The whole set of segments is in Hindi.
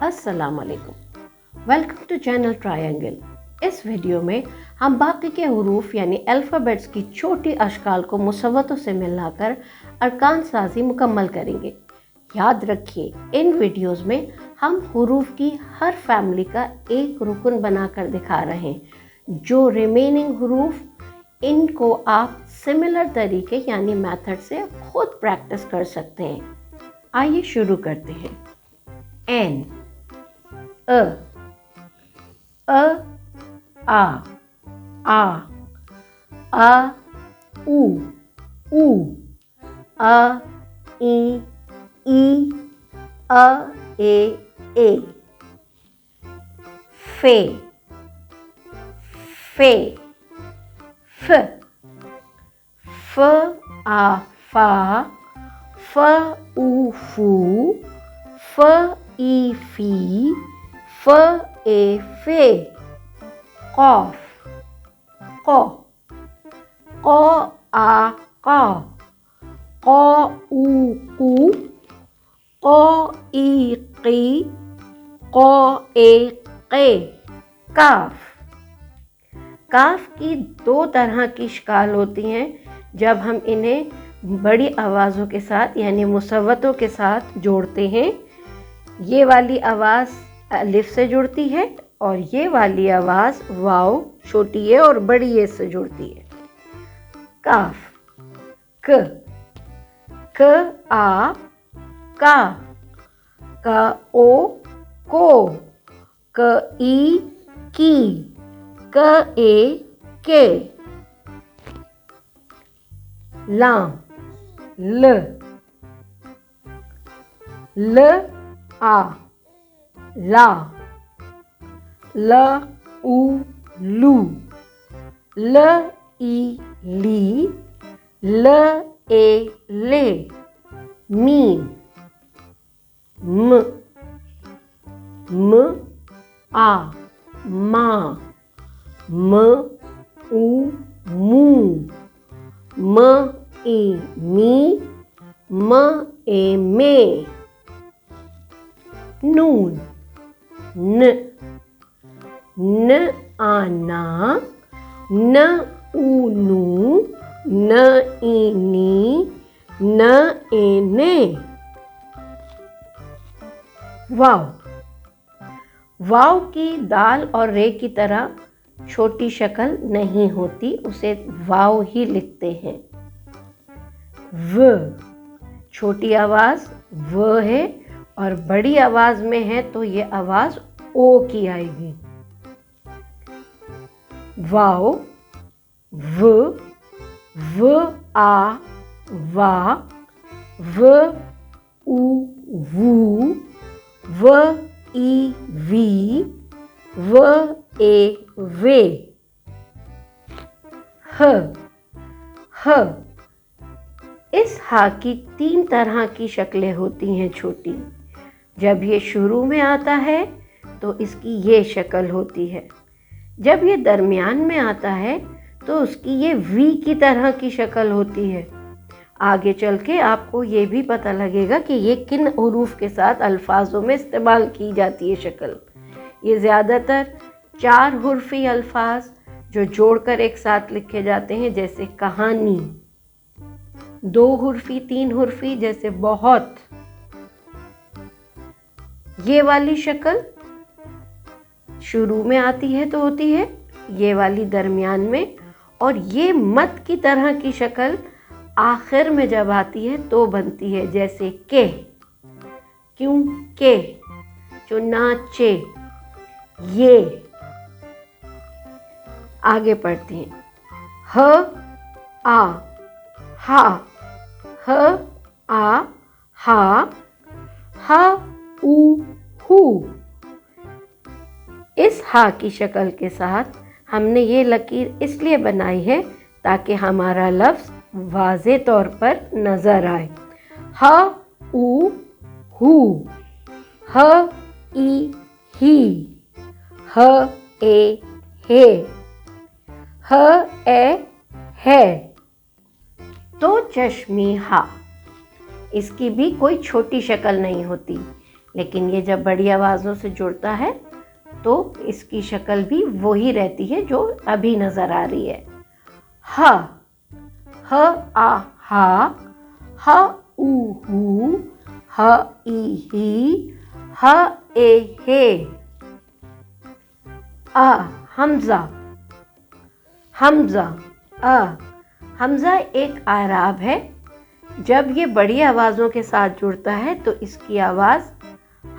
अस्सलाम वालेकुम। Welcome to channel triangle. इस वीडियो में हम बाकी के हुरूफ यानी अल्फ़ाबेट्स की छोटी अशकाल को मुसव्वतों से मिलाकर अरकान साजी मुकम्मल करेंगे। याद रखिए, इन वीडियोस में हम हुरूफ की हर फैमिली का एक रुकन बनाकर दिखा रहे हैं। जो रिमेनिंग हुरूफ, इनको आप सिमिलर तरीके यानी मेथड से खुद प्रैक्टिस कर सकते हैं। आइए शुरू करते हैं। एन, अ, आ, उ, अ, ई, अ, ए, फे, फ, आ, फा, फ, उ, फू, फ, ई, फी, फ, ए, फे, कॉफ, क, आ, क, उ, कू, ई, की, ए, के, काफ। काफ की दो तरह की शक्ल होती हैं जब हम इन्हें बड़ी आवाज़ों के साथ यानी मुसव्वतों के साथ जोड़ते हैं। ये वाली आवाज़ अलिफ से जुड़ती है और ये वाली आवाज़ वाव छोटी है और बड़ी ए से जुड़ती है। काफ, क, आ, का, ओ, को, ई, की, ए, के, लाम, ल, आ, ला, उ, लू, ई, ली, ए, ले, मीम, म, आ, मा, उ, मू, ई, मी, ए, में, नून, न, आ, ना, उ, नू, ई, नी, ए, ने। वाव की दाल और रे की तरह छोटी शक्ल नहीं होती, उसे वाव ही लिखते हैं। व, छोटी आवाज व है और बड़ी आवाज में है तो ये आवाज ओ की आएगी। वाव, व, आ, वा, व, उ, वू, व, ई, वी, व, ए, वे, ह। इस हा की 3 तरह की शक्लें होती हैं छोटी। जब ये शुरू में आता है तो इसकी ये शक्ल होती है। जब ये दरमियान में आता है तो उसकी ये वी की तरह की शक्ल होती है। आगे चल के आपको ये भी पता लगेगा कि ये किन हुरूफ के साथ अल्फाजों में इस्तेमाल की जाती है शक्ल। ये ज़्यादातर 4 हुर्फी अल्फाज जो जोड़कर एक साथ लिखे जाते हैं, जैसे कहानी। 2 हुर्फी 3 हुर्फी जैसे बहुत। ये वाली शक्ल शुरू में आती है तो होती है, ये वाली दरमियान में, और ये मत की तरह की शक्ल आखिर में जब आती है तो बनती है, जैसे के, क्यों के, चुनाचे, ये। आगे पढ़ते हैं। ह, आ, हा, ह, आ, हा, उ, हू। इस हा की शक्ल के साथ हमने ये लकीर इसलिए बनाई है ताकि हमारा लफ्ज़ वाज़े तौर पर नज़र आए। ह, उ, हू, ह, ई, ही, ह, ए, हे, ह, ए, है। तो चश्मी हा, इसकी भी कोई छोटी शक्ल नहीं होती। लेकिन ये जब बड़ी आवाज़ों से जुड़ता है तो इसकी शक्ल भी वही रहती है जो अभी नज़र आ रही है। ह, ह आ हा, ह ऊ हू, ह ई ही, ह ए हे। आ हमज़ा, हमज़ा अ। हमज़ा एक आराब है। जब ये बड़ी आवाज़ों के साथ जुड़ता है तो इसकी आवाज़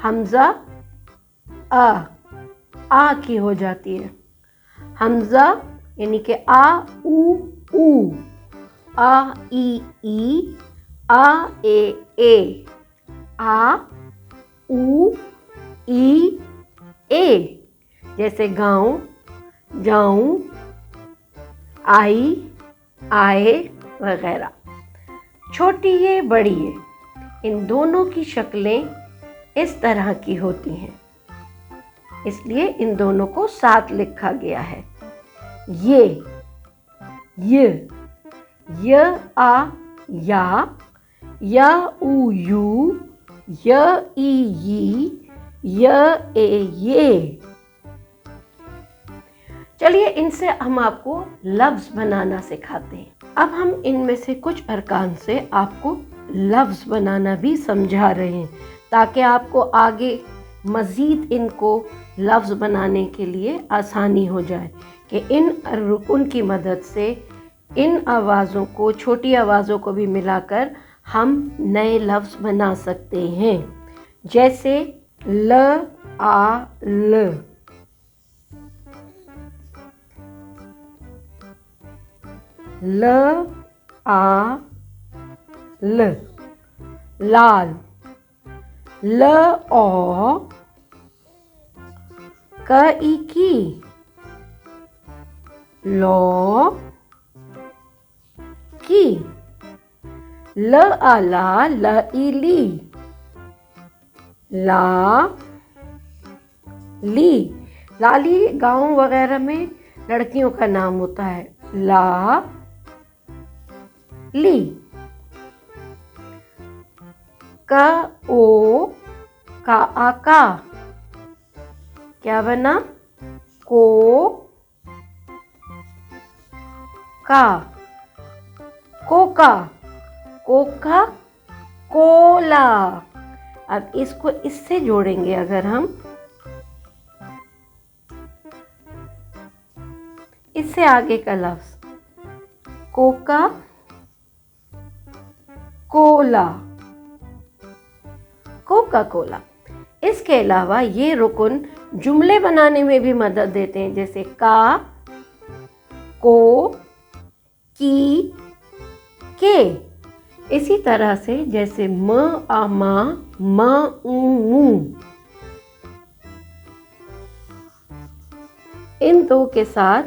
हमज़ा आ की हो जाती है। हमज़ा यानी कि आ ऊ, आ ई, आ ए, आ ऊ ई ए। जैसे गाँव, जाऊं, आई, आए वगैरह। छोटी ये बड़ी ये, इन दोनों की शक्लें इस तरह की होती हैं, इसलिए इन दोनों को साथ लिखा गया है। ये, य आ या ऊ यू, य ई, य ए ये। चलिए इनसे हम आपको लफ्ज़ बनाना सिखाते हैं। अब हम इनमें से कुछ अरकान से आपको लफ्ज़ बनाना भी समझा रहे हैं, ताकि आपको आगे मज़ीद इनको लफ्ज़ बनाने के लिए आसानी हो जाए कि इन रुकन की मदद से इन आवाज़ों को, छोटी आवाज़ों को भी मिलाकर हम नए लफ्ज़ बना सकते हैं। जैसे ल आ ल, ल आ ल, लाल, ल ओ क ई की, लो की, ल आ ला, ल ई ली, ला ली। लाली गाँव वगैरह में लड़कियों का नाम होता है। ला ली। का ओ का आका, क्या बना? को का, कोका, कोका कोला। अब इसको इससे जोड़ेंगे अगर हम, इससे आगे का लफ्ज़ कोका कोला, कोका कोला। इसके अलावा ये रुकन जुमले बनाने में भी मदद देते हैं, जैसे का, को, की, के। इसी तरह से जैसे म आ मा, म ऊ मू। इन दो के साथ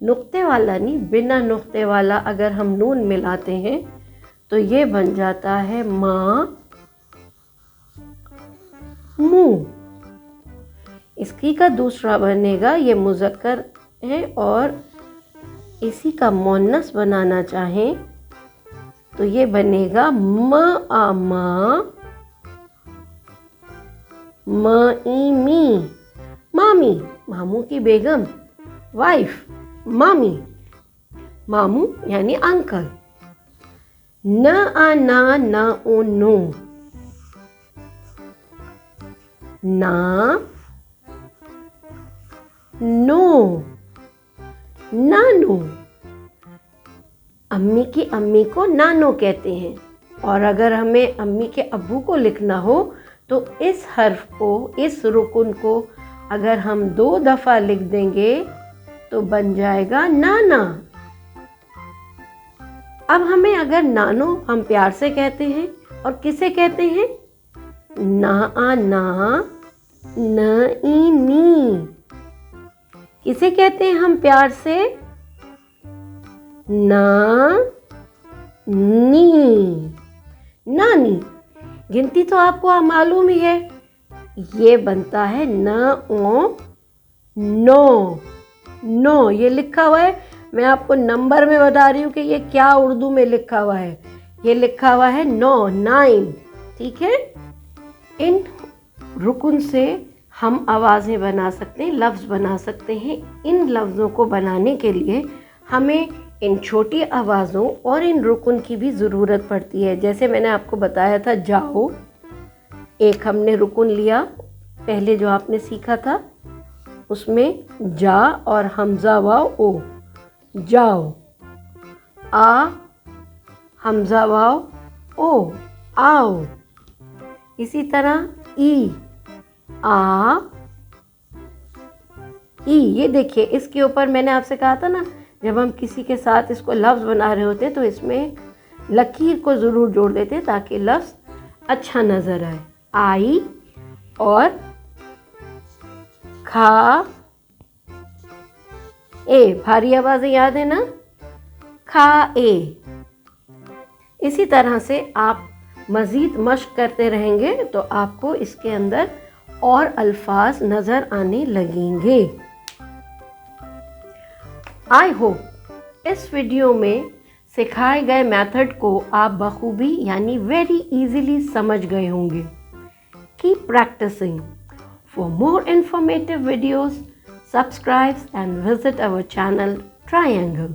नुक्ते वाला नहीं, बिना नुक्ते वाला अगर हम नून मिलाते हैं तो ये बन जाता है माँ मुँह। इसकी का दूसरा बनेगा, ये मुज़क्कर है और इसी का मुअन्नस बनाना चाहें तो ये बनेगा म आ मा, म ई मी, मामी। मामू की बेगम, वाइफ, मामी। मामू यानी अंकल। न आ ना, न ओ नो, ना नो, नानू। अम्मी की अम्मी को नानो कहते हैं। और अगर हमें अम्मी के अब्बू को लिखना हो तो इस हर्फ को, इस रुकन को अगर हम 2 दफ़ा लिख देंगे तो बन जाएगा नाना। अब हमें अगर नानो हम प्यार से कहते हैं, और किसे कहते हैं? ना आ ना, न ई नी। किसे कहते हैं हम प्यार से? ना नी, नानी। गिनती तो आपको मालूम ही है, ये बनता है न ओ नो। नो ये लिखा हुआ है, मैं आपको नंबर में बता रही हूँ कि ये क्या उर्दू में लिखा हुआ है। ये लिखा हुआ है 9, 9, ठीक है। इन रुकन से हम आवाज़ें बना सकते हैं, लफ्ज़ बना सकते हैं। इन लफ्ज़ों को बनाने के लिए हमें इन छोटी आवाज़ों और इन रुकन की भी ज़रूरत पड़ती है। जैसे मैंने आपको बताया था जाओ, एक हमने रुकन लिया पहले जो आपने सीखा था, उसमें जा और हमज़ा वाव ओ, जाओ। आ, हमज़ा वाव ओ, आओ। इसी तरह ई, आ, ई। ये देखिए, इसके ऊपर मैंने आपसे कहा था ना, जब हम किसी के साथ इसको लफ्ज़ बना रहे होते हैं तो इसमें लकीर को ज़रूर जोड़ देते हैं ताकि लफ्ज़ अच्छा नज़र आए। आई और खा ए, भारी आवाज़ें याद है ना, खा ए। इसी तरह से आप मज़ीद मश्क करते रहेंगे तो आपको इसके अंदर और अल्फाज नज़र आने लगेंगे। आई होप इस वीडियो में सिखाए गए मेथड को आप बखूबी यानी वेरी इजीली समझ गए होंगे। Keep practising. For more informative videos, subscribe and visit our channel Triangle.